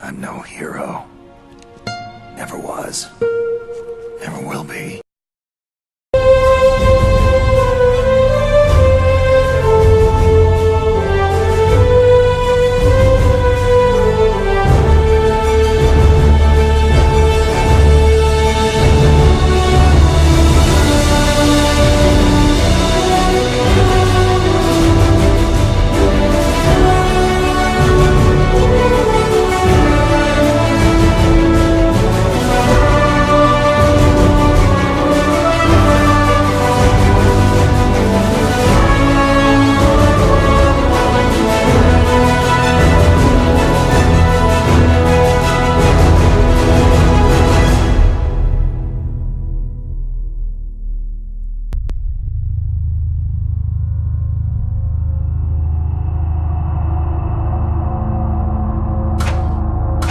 I'm no hero. Never was. Never will be.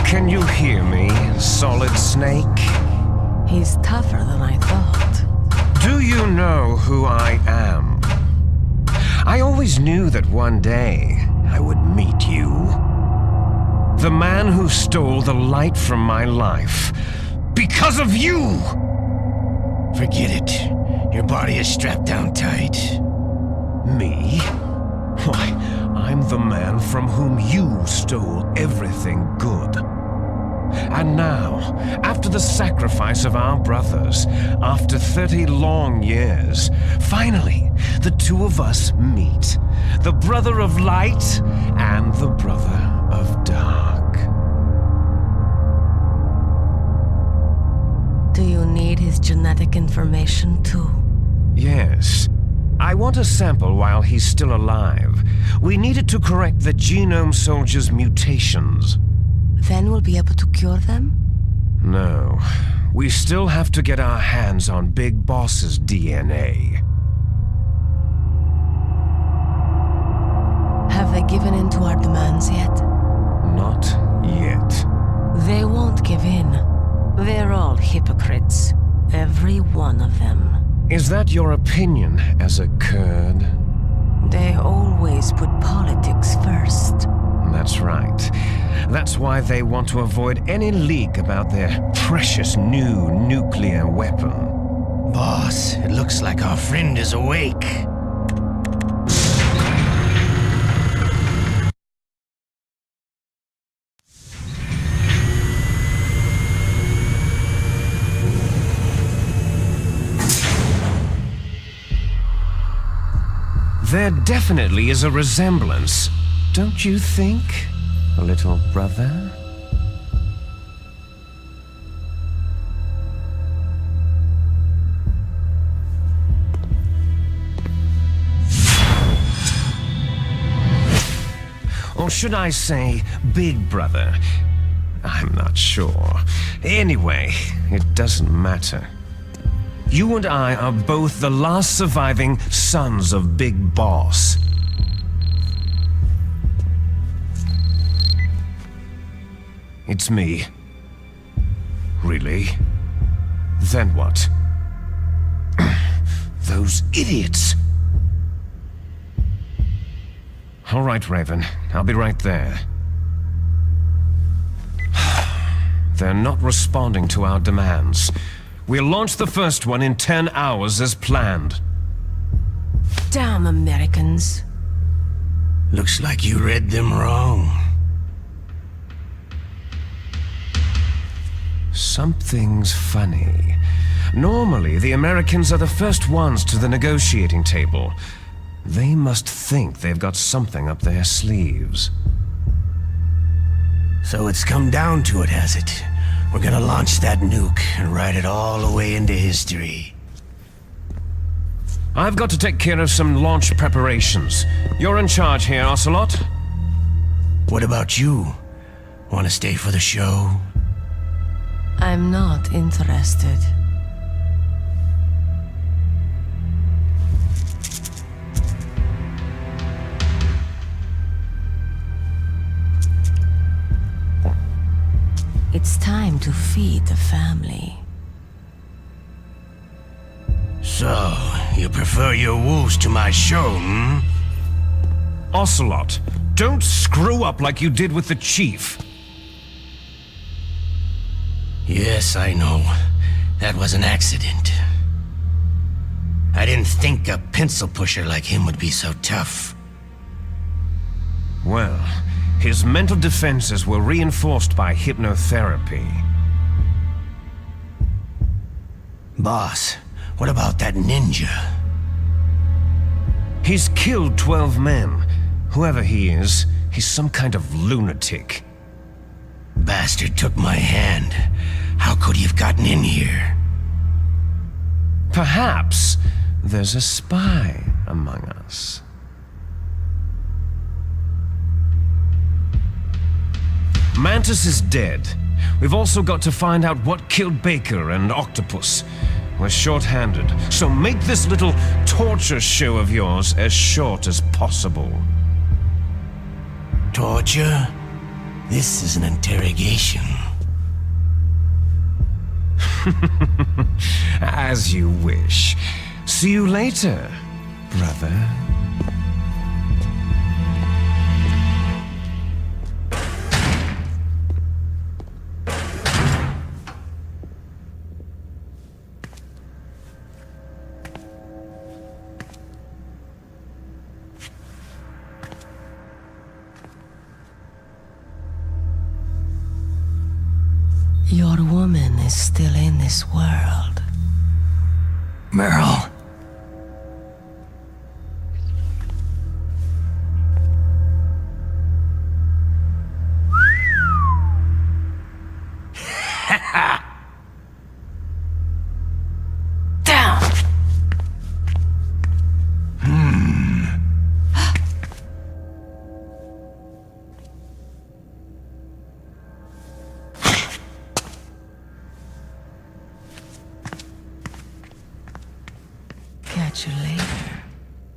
Can you hear me, Solid Snake? He's tougher than I thought. Do you know who I am? I always knew that one day I would meet you. The man who stole the light from my life. Because of you! Forget it. Your body is strapped down tight. Me? Why, I'm the man from whom you stole everything good. And now, after the sacrifice of our brothers, after 30 long years, finally, the two of us meet. The brother of light and the brother of dark. Do you need his genetic information too? Yes. I want a sample while he's still alive. We need it to correct the Genome Soldier's mutations. Then we'll be able to cure them? No. We still have to get our hands on Big Boss's DNA. Have they given in to our demands yet? Not yet. They won't give in. They're all hypocrites. Every one of them. Is that your opinion as a Kurd? They always put politics first. That's right. That's why they want to avoid any leak about their precious new nuclear weapon. Boss, it looks like our friend is awake. There definitely is a resemblance, don't you think, little brother? Or should I say, big brother? I'm not sure. Anyway, it doesn't matter. You and I are both the last surviving sons of Big Boss. It's me. Really? Then what? Those idiots! All right, Raven. I'll be right there. They're not responding to our demands. We'll launch the first one in 10 hours as planned. Damn Americans. Looks like you read them wrong. Something's funny. Normally, the Americans are the first ones to the negotiating table. They must think they've got something up their sleeves. So it's come down to it, has it? We're gonna launch that nuke and write it all away into history. I've got to take care of some launch preparations. You're in charge here, Ocelot. What about you? Wanna stay for the show? I'm not interested. It's time to feed the family. So, you prefer your wolves to my show, hmm? Ocelot, Don't screw up like you did with the chief. Yes, I know. That was an accident. I didn't think a pencil pusher like him would be so tough. Well, his mental defenses were reinforced by hypnotherapy. Boss, what about that ninja? He's killed 12 men. Whoever he is, he's some kind of lunatic. Bastard took my hand. How could he have gotten in here? Perhaps there's a spy among us. Mantis is dead. We've also got to find out what killed Baker and Octopus. We're short-handed, so make this little torture show of yours as short as possible. Torture? This is an interrogation. As you wish. See you later, brother. Your woman is still in this world. Meryl. Down! Catch you later,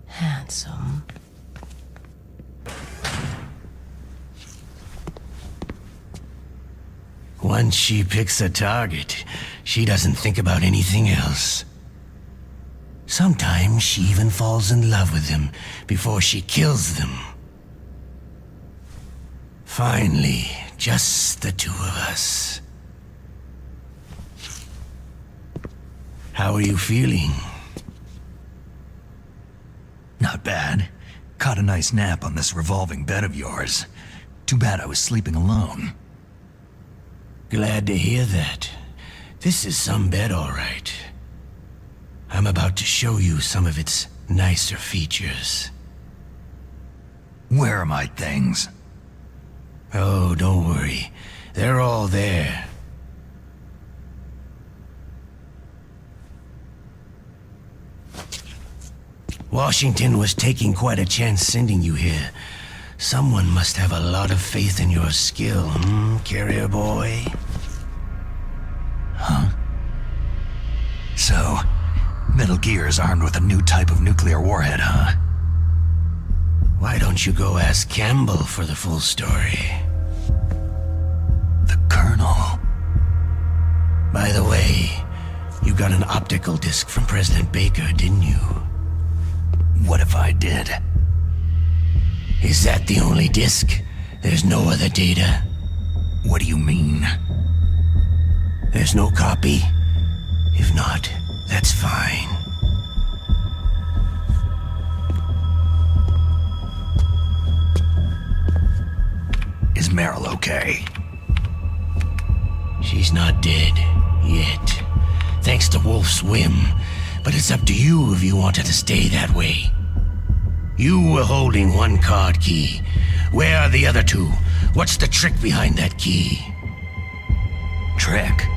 handsome. Once she picks a target, she doesn't think about anything else. Sometimes she even falls in love with them before she kills them. Finally, just the two of us. How are you feeling? Not bad. Caught a nice nap on this revolving bed of yours. Too bad I was sleeping alone. Glad to hear that. This is some bed, all right. I'm about to show you some of its nicer features. Where are my things? Oh, don't worry. They're all there. Washington was taking quite a chance sending you here. Someone must have a lot of faith in your skill, carrier boy? Huh? So, Metal Gear is armed with a new type of nuclear warhead, huh? Why don't you go ask Campbell for the full story? The Colonel. By the way, you got an optical disc from President Baker, didn't you? What if I did? Is that the only disc? There's no other data? What do you mean? There's no copy? If not, that's fine. Is Meryl okay? She's not dead, yet. Thanks to Wolf's whim. But it's up to you if you want her to stay that way. You were holding one card key. Where are the other two? What's the trick behind that key? Trick?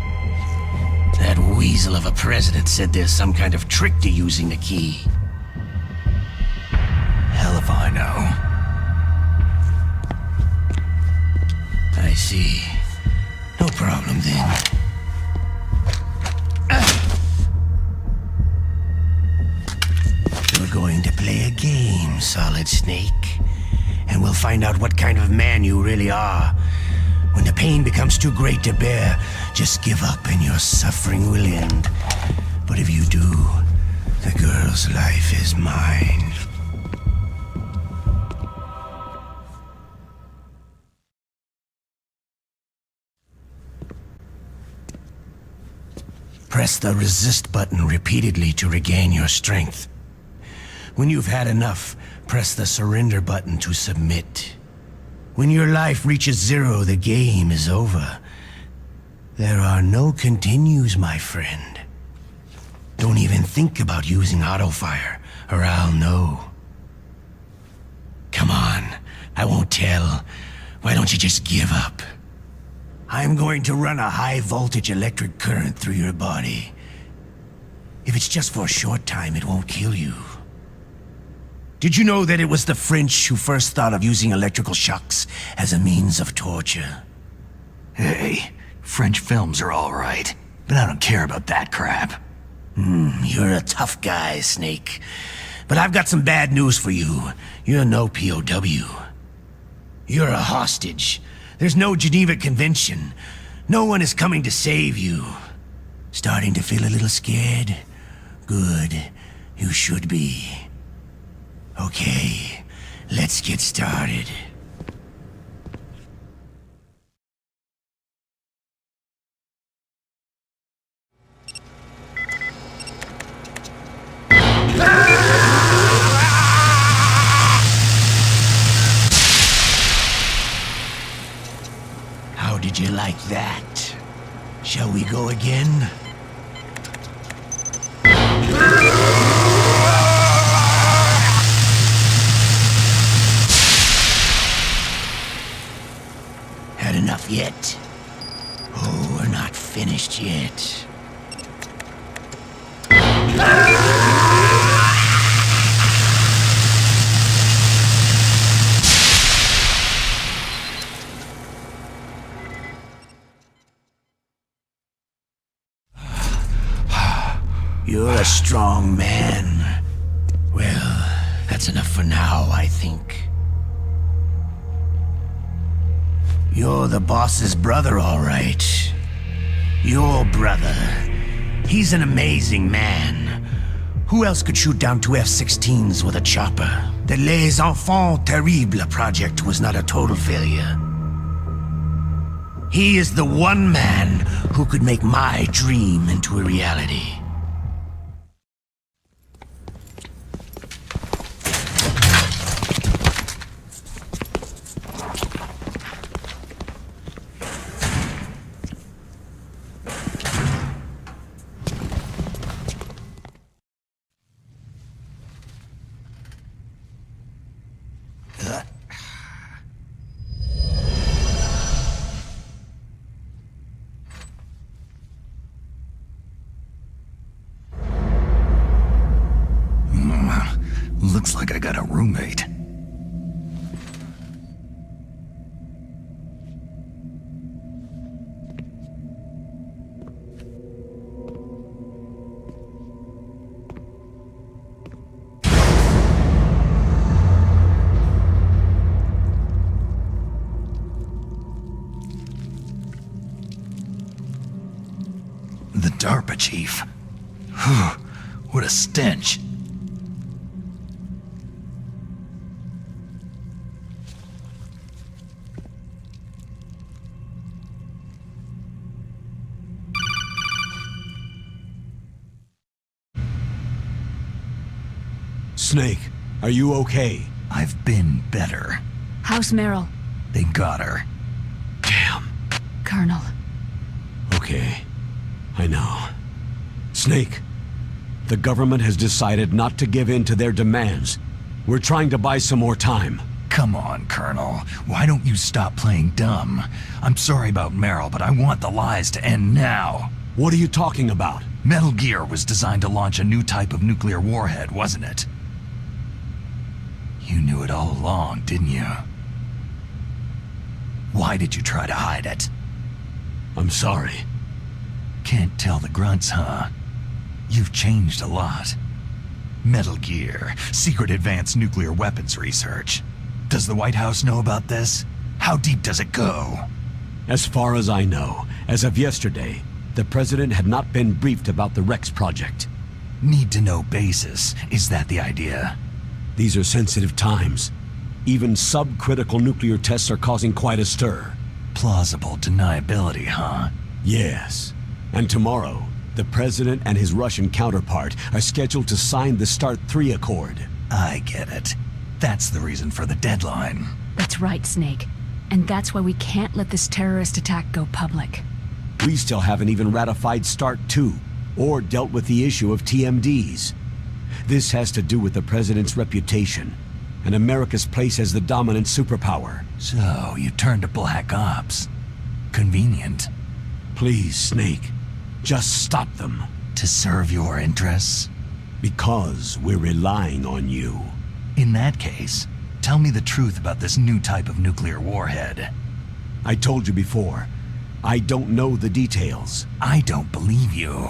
That weasel of a president said there's some kind of trick to using the key. Hell if I know. I see. No problem then. We're going to play a game, Solid Snake. And we'll find out what kind of man you really are. When the pain becomes too great to bear, just give up and your suffering will end. But if you do, the girl's life is mine. Press the resist button repeatedly to regain your strength. When you've had enough, press the surrender button to submit. When your life reaches 0, the game is over. There are no continues, my friend. Don't even think about using auto-fire, or I'll know. Come on, I won't tell. Why don't you just give up? I'm going to run a high-voltage electric current through your body. If it's just for a short time, it won't kill you. Did you know that it was the French who first thought of using electrical shocks as a means of torture? Hey, French films are all right, but I don't care about that crap. You're a tough guy, Snake. But I've got some bad news for you. You're no POW. You're a hostage. There's no Geneva Convention. No one is coming to save you. Starting to feel a little scared? Good. You should be. Okay, let's get started. How did you like that? Shall we go again? Had enough yet? Oh, we're not finished yet. You're a strong man. Well, that's enough for now, I think. You're the boss's brother, all right. Your brother. He's an amazing man. Who else could shoot down 2 F-16s with a chopper? The Les Enfants Terribles project was not a total failure. He is the one man who could make my dream into a reality. Looks like I got a roommate. The DARPA chief. What a stench. Snake, are you okay? I've been better. How's Meryl? They got her. Damn. Colonel. Okay, I know. Snake, the government has decided not to give in to their demands. We're trying to buy some more time. Come on, Colonel. Why don't you stop playing dumb? I'm sorry about Meryl, but I want the lies to end now. What are you talking about? Metal Gear was designed to launch a new type of nuclear warhead, wasn't it? You knew it all along, didn't you? Why did you try to hide it? I'm sorry. Can't tell the grunts, huh? You've changed a lot. Metal Gear, secret advanced nuclear weapons research. Does the White House know about this? How deep does it go? As far as I know, as of yesterday, the president had not been briefed about the Rex project. Need to know basis. Is that the idea? These are sensitive times. Even subcritical nuclear tests are causing quite a stir. Plausible deniability, huh? Yes. And tomorrow, The President and his Russian counterpart are scheduled to sign the START 3 Accord. I get it. That's the reason for the deadline. That's right, Snake. And that's why we can't let this terrorist attack go public. We still haven't even ratified START 2, or dealt with the issue of TMDs. This has to do with the President's reputation, and America's place as the dominant superpower. So, you turned to Black Ops. Convenient. Please, Snake, just stop them. To serve your interests? Because we're relying on you. In that case, tell me the truth about this new type of nuclear warhead. I told you before, I don't know the details. I don't believe you.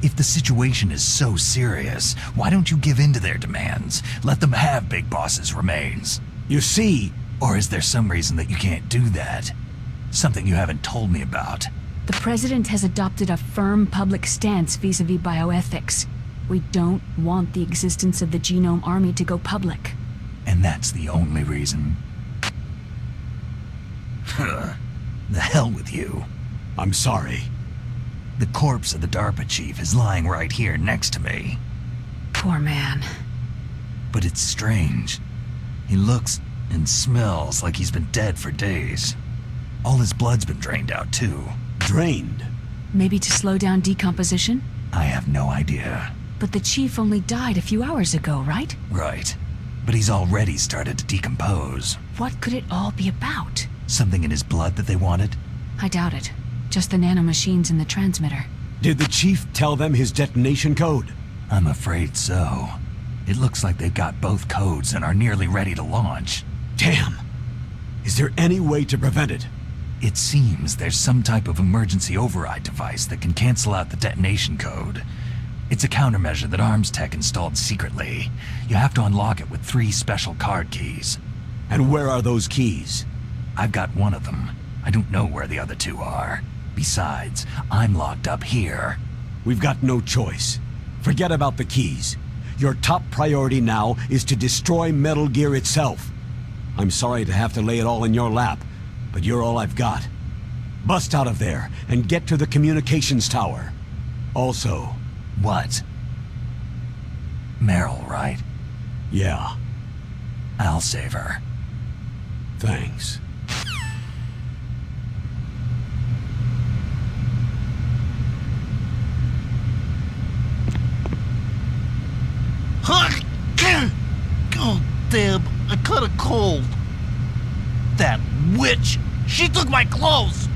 If the situation is so serious, why don't you give in to their demands? Let them have Big Boss's remains. You see... Or is there some reason that you can't do that? Something you haven't told me about. The President has adopted a firm public stance vis-à-vis bioethics. We don't want the existence of the Genome Army to go public. And that's the only reason? The hell with you. I'm sorry. The corpse of the DARPA chief is lying right here next to me. Poor man. But it's strange. He looks and smells like he's been dead for days. All his blood's been drained out too. Drained? Maybe to slow down decomposition? I have no idea. But the chief only died a few hours ago, right? Right. But he's already started to decompose. What could it all be about? Something in his blood that they wanted? I doubt it. Just the nanomachines in the transmitter. Did the chief tell them his detonation code? I'm afraid so. It looks like they've got both codes and are nearly ready to launch. Damn! Is there any way to prevent it? It seems there's some type of emergency override device that can cancel out the detonation code. It's a countermeasure that Arms Tech installed secretly. You have to unlock it with 3 special card keys. And where are those keys? I've got one of them. I don't know where the other 2 are. Besides, I'm locked up here. We've got no choice. Forget about the keys. Your top priority now is to destroy Metal Gear itself. I'm sorry to have to lay it all in your lap, but you're all I've got. Bust out of there and get to the communications tower. Also... What? Meryl, right? Yeah. I'll save her. Thanks. Oh, damn, I caught a cold. That witch! She took my clothes!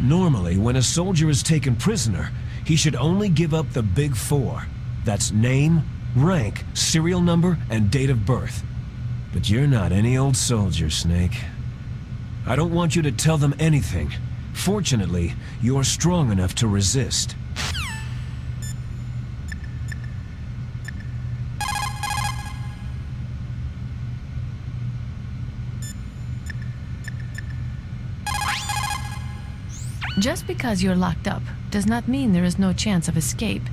Normally, when a soldier is taken prisoner, he should only give up the big 4. That's name, rank, serial number, and date of birth. But you're not any old soldier, Snake. I don't want you to tell them anything. Fortunately, you're strong enough to resist. Just because you're locked up does not mean there is no chance of escape.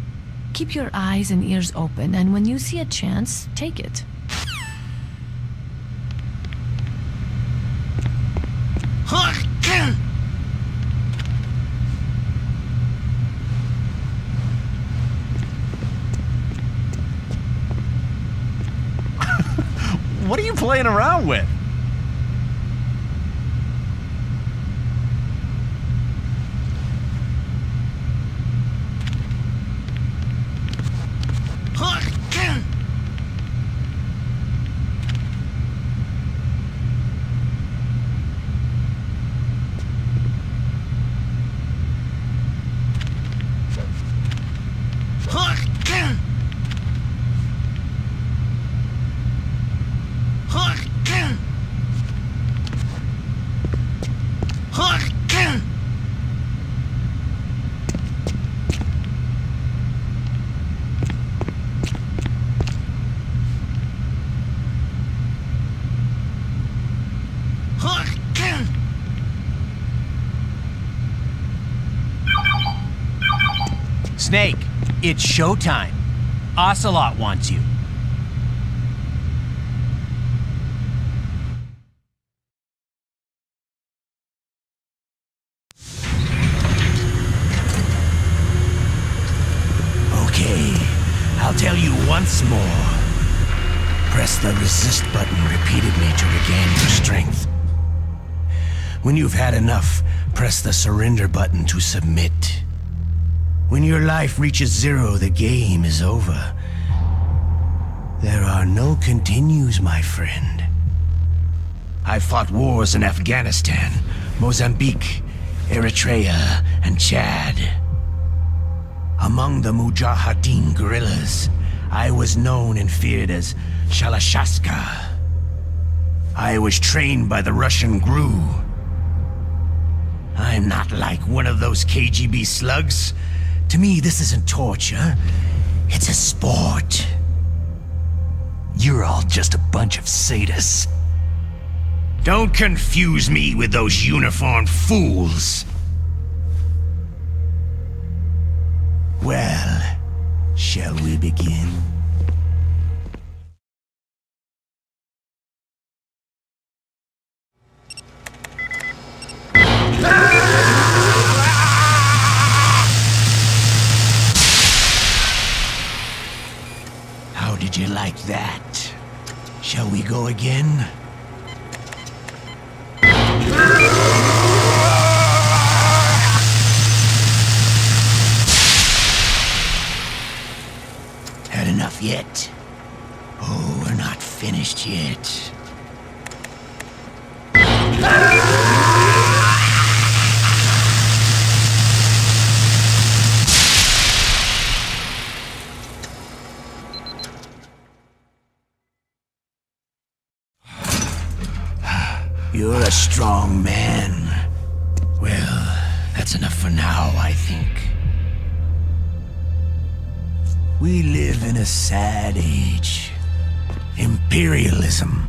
Keep your eyes and ears open, and when you see a chance, take it. What are you playing around with? Snake, It's showtime. Ocelot wants you. Okay, I'll tell you once more. Press the resist button repeatedly to regain your strength. When you've had enough, press the surrender button to submit. When your life reaches 0, the game is over. There are no continues, my friend. I fought wars in Afghanistan, Mozambique, Eritrea, and Chad. Among the Mujahideen guerrillas, I was known and feared as Shalashaska. I was trained by the Russian GRU. I'm not like one of those KGB slugs. To me, this isn't torture. It's a sport. You're all just a bunch of sadists. Don't confuse me with those uniformed fools. Well, shall we begin? How did you like that? Shall we go again? Had enough yet? Oh, we're not finished yet. You're a strong man. Well, that's enough for now, I think. We live in a sad age. Imperialism,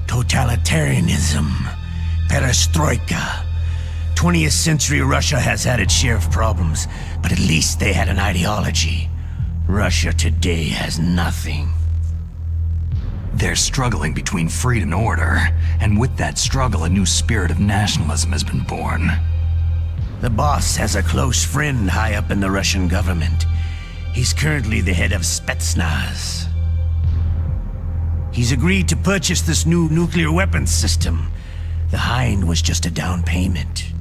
totalitarianism, perestroika. 20th century Russia has had its share of problems, but at least they had an ideology. Russia today has nothing. They're struggling between freedom and order, and with that struggle, a new spirit of nationalism has been born. The boss has a close friend high up in the Russian government. He's currently the head of Spetsnaz. He's agreed to purchase this new nuclear weapons system. The Hind was just a down payment.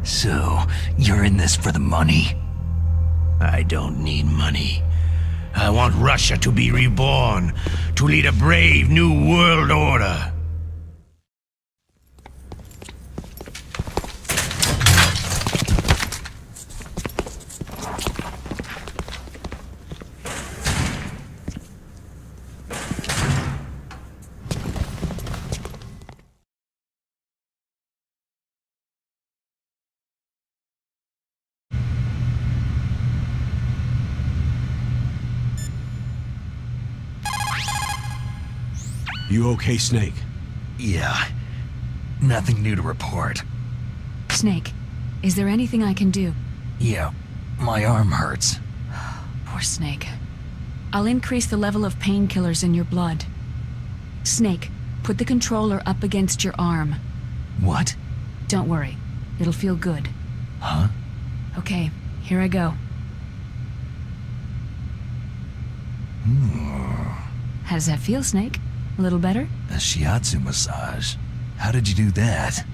So, you're in this for the money? I don't need money. I want Russia to be reborn, to lead a brave new world order. You okay, Snake? Yeah. Nothing new to report. Snake, is there anything I can do? Yeah, my arm hurts. Poor Snake. I'll increase the level of painkillers in your blood. Snake, put the controller up against your arm. What? Don't worry. It'll feel good. Huh? Okay, here I go. How does that feel, Snake? A little better? A shiatsu massage. How did you do that?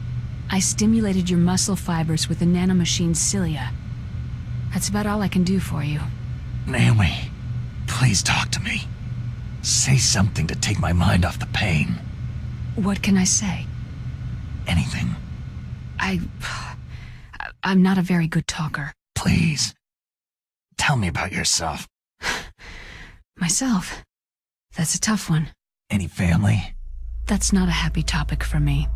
I stimulated your muscle fibers with the nanomachine's cilia. That's about all I can do for you. Naomi, please talk to me. Say something to take my mind off the pain. What can I say? Anything. I'm not a very good talker. Please. Tell me about yourself. Myself? That's a tough one. Any family? That's not a happy topic for me.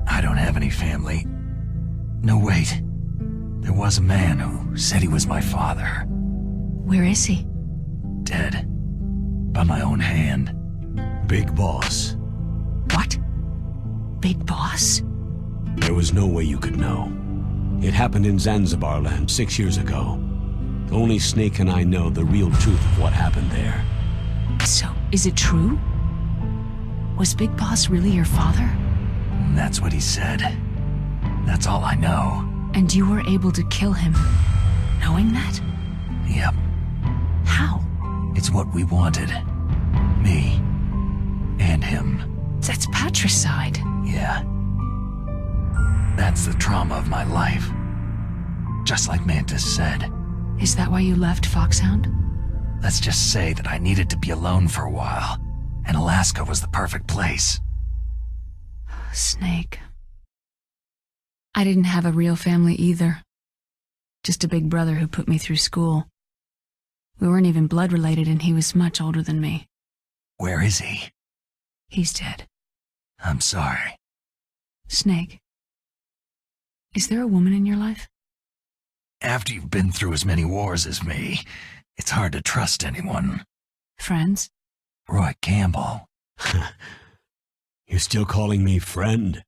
I don't have any family. No, wait. There was a man who said he was my father. Where is he? Dead. By my own hand. Big boss. What? Big boss? There was no way you could know. It happened in Zanzibar land 6 years ago. Only Snake and I know the real truth of what happened there. So, is it true? Was Big Boss really your father? That's what he said. That's all I know. And you were able to kill him, knowing that? Yep. How? It's what we wanted. Me. And him. That's patricide. Yeah. That's the trauma of my life. Just like Mantis said. Is that why you left Foxhound? Let's just say that I needed to be alone for a while, and Alaska was the perfect place. Snake. I didn't have a real family either. Just a big brother who put me through school. We weren't even blood related, and he was much older than me. Where is he? He's dead. I'm sorry. Snake. Is there a woman in your life? After you've been through as many wars as me, it's hard to trust anyone. Friends? Roy Campbell. You're still calling me friend?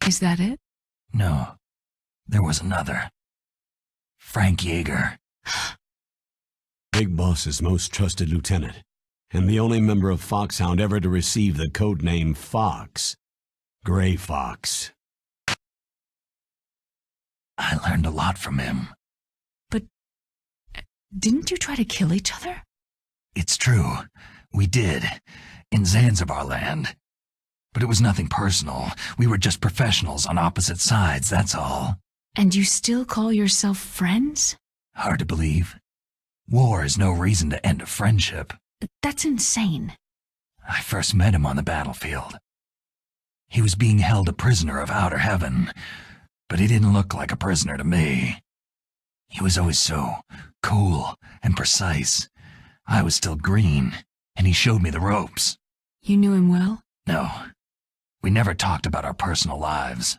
Is that it? No, there was another. Frank Yeager. Big Boss's most trusted lieutenant, and the only member of Foxhound ever to receive the code name Fox. Gray Fox. I learned a lot from him. But didn't you try to kill each other? It's true. We did. In Zanzibar land. But it was nothing personal. We were just professionals on opposite sides, that's all. And you still call yourself friends? Hard to believe. War is no reason to end a friendship. That's insane. I first met him on the battlefield. He was being held a prisoner of outer heaven, but he didn't look like a prisoner to me. He was always so cool and precise. I was still green, and he showed me the ropes. You knew him well? No, we never talked about our personal lives.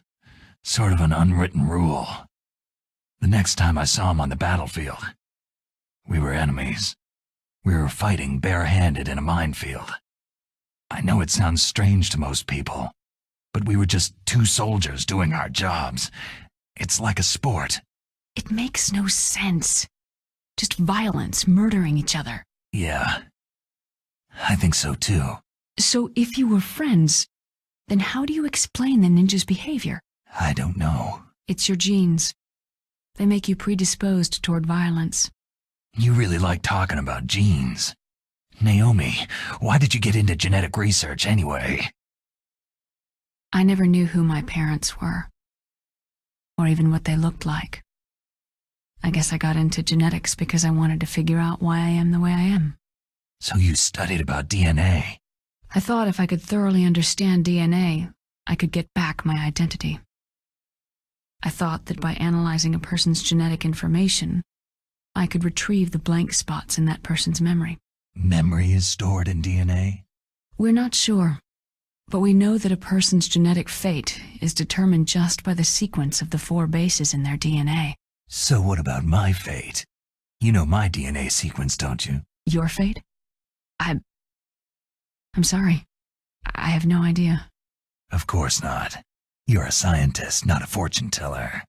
Sort of an unwritten rule. The next time I saw him on the battlefield, we were enemies. We were fighting barehanded in a minefield. I know it sounds strange to most people, but we were just two soldiers doing our jobs. It's like a sport. It makes no sense. Just violence, murdering each other. Yeah, I think so too. So if you were friends, then how do you explain the ninja's behavior? I don't know. It's your genes. They make you predisposed toward violence. You really like talking about genes. Naomi, why did you get into genetic research anyway? I never knew who my parents were, or even what they looked like. I guess I got into genetics because I wanted to figure out why I am the way I am. So you studied about DNA? I thought if I could thoroughly understand DNA, I could get back my identity. I thought that by analyzing a person's genetic information, I could retrieve the blank spots in that person's memory. Memory is stored in DNA? We're not sure, but we know that a person's genetic fate is determined just by the sequence of the 4 bases in their DNA. So what about my fate? You know my DNA sequence, don't you? Your fate? I'm sorry. I have no idea. Of course not. You're a scientist, not a fortune teller.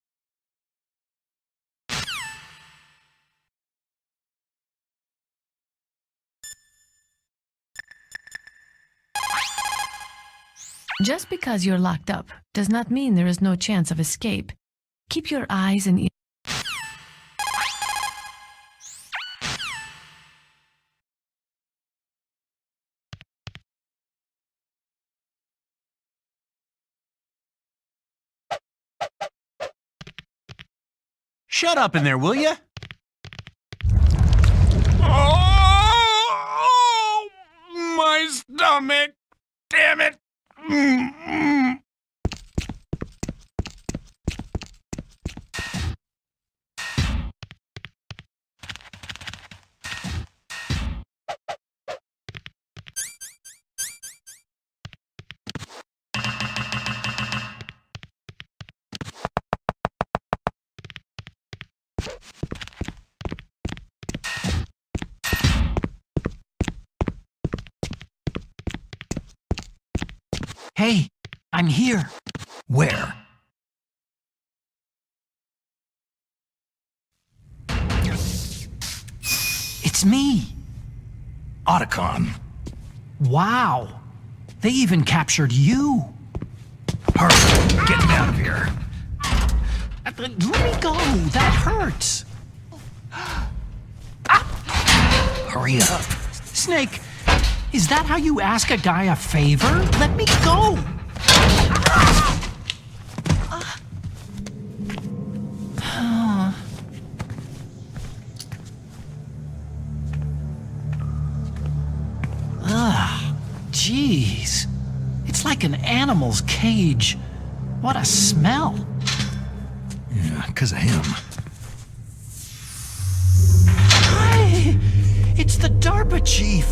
Just because you're locked up does not mean there is no chance of escape. Keep your eyes and ears. Shut up in there, will ya? Oh, my stomach! Damn it! Hey, I'm here. Where? It's me. Otacon. Wow. They even captured you. Hurry, get me out of here. Let me go. That hurts. Hurry up. Snake, is that how you ask a guy a favor? Let me go. Jeez. It's like an animal's cage. What a smell. Yeah, 'cause of him. Hi! It's the DARPA chief.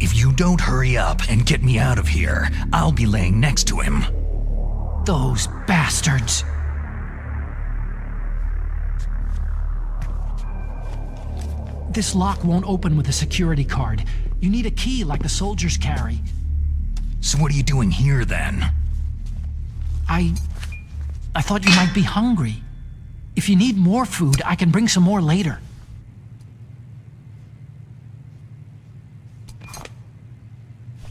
If you don't hurry up and get me out of here, I'll be laying next to him. Those bastards. This lock won't open with a security card. You need a key like the soldiers carry. So what are you doing here then? I thought you might be hungry. If you need more food, I can bring some more later.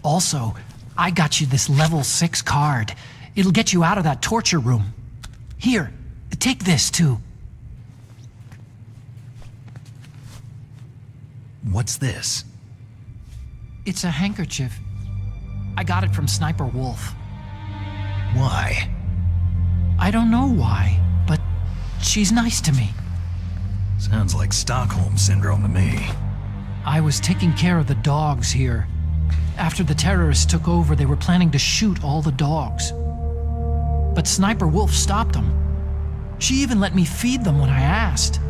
Also, I got you this level 6 card. It'll get you out of that torture room. Here, take this too. What's this? It's a handkerchief. I got it from Sniper Wolf. Why? I don't know why, but she's nice to me. Sounds like Stockholm Syndrome to me. I was taking care of the dogs here. After the terrorists took over, they were planning to shoot all the dogs. But Sniper Wolf stopped them. She even let me feed them when I asked.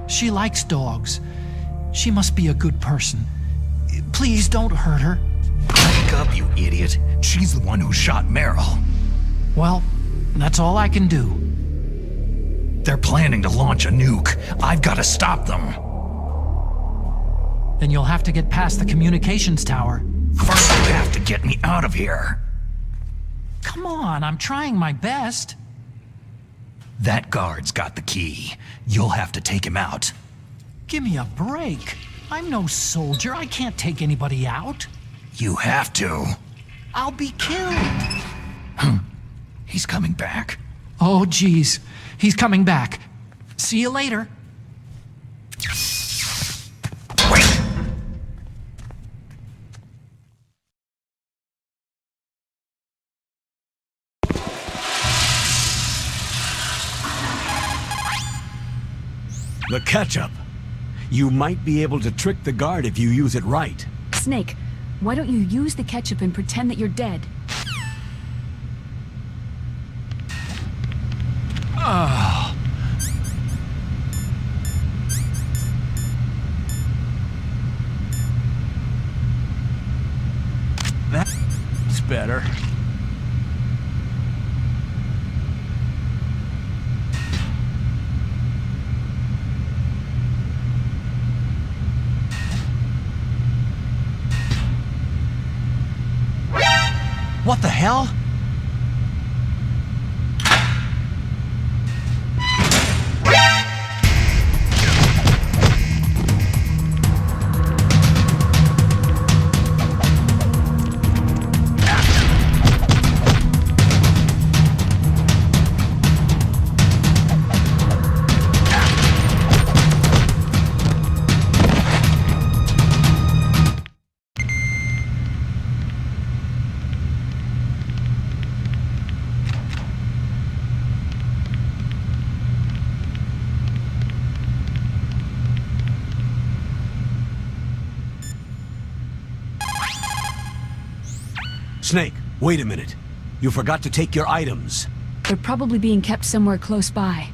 She likes dogs. She must be a good person. Please don't hurt her. Wake up, you idiot. She's the one who shot Meryl. Well, that's all I can do. They're planning to launch a nuke. I've got to stop them. Then you'll have to get past the communications tower. First, you have to get me out of here. Come on, I'm trying my best. That guard's got the key. You'll have to take him out. Give me a break. I'm no soldier. I can't take anybody out. You have to. I'll be killed. He's coming back. Oh, geez. He's coming back. See you later. Wait! The ketchup. You might be able to trick the guard if you use it right. Snake, why don't you use the ketchup and pretend that you're dead? That's better. What the hell? Snake, wait a minute. You forgot to take your items. They're probably being kept somewhere close by.